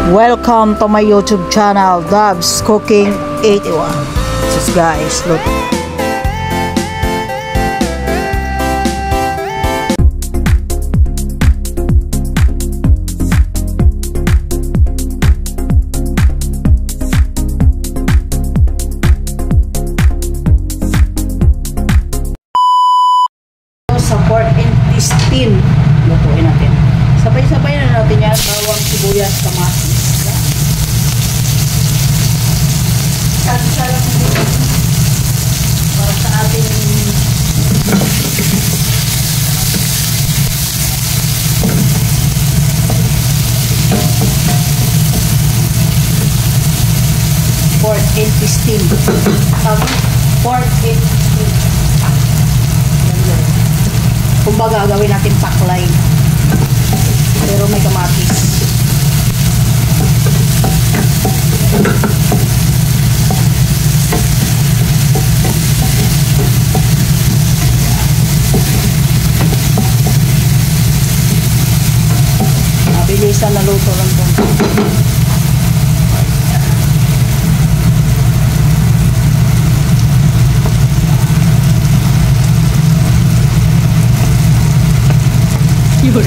Welcome to my YouTube channel, Dabs Cooking 81. Just guys, look. Sa pork intestine, lutuin natin. Sabay-sabay na natin yan, bawang, sibuyas, kamatis. Sarap dito. Para sa ating pork intestine. Pork intestine. Kumbaga, gawin natin paklay. Pero may kamatis. Mabilisan na luto lang ito. Yun.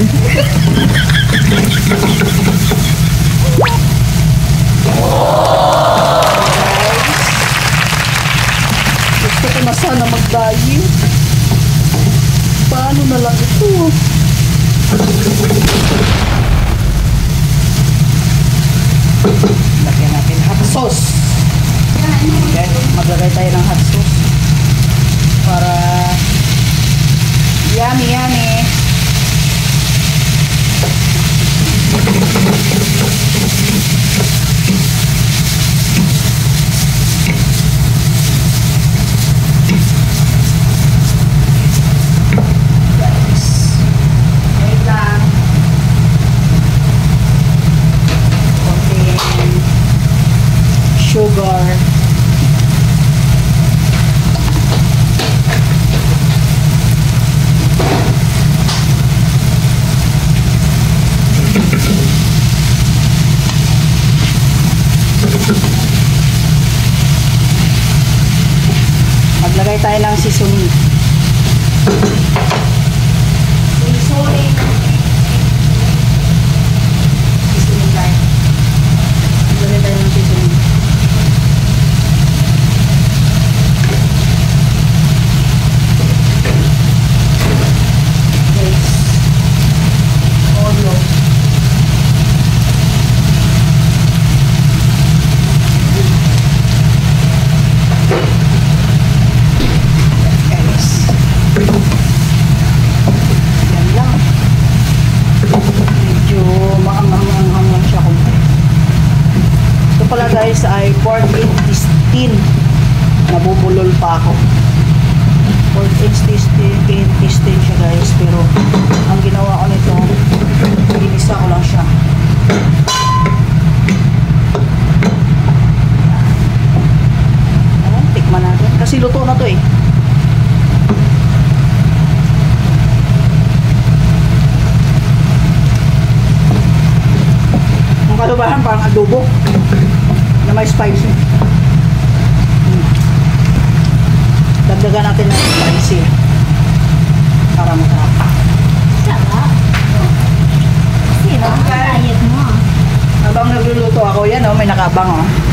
Gusto ko na sana mag-dayo. Paano na lang ito? Lagyan natin hot sauce. Okay, maglagay tayo ng hot sauce para yummy yummy. Sugar. Maglagay tayo ng seasoning. Seasoning tayo. Maglagay tayo ng seasoning. Guys, ay pork intestine. Nabubulol pa ako. Pork intestine siya guys, pero ang ginawa ko nito, ginisa ko lang siya. Tikman natin kasi luto na to eh. Ang kalubahan parang adobo na may spicy. Dagdagan natin ng spicy para masarap. Sarap. Sira ang diet mo. Habang nagluluto ako, yan oh, may nakabang oh.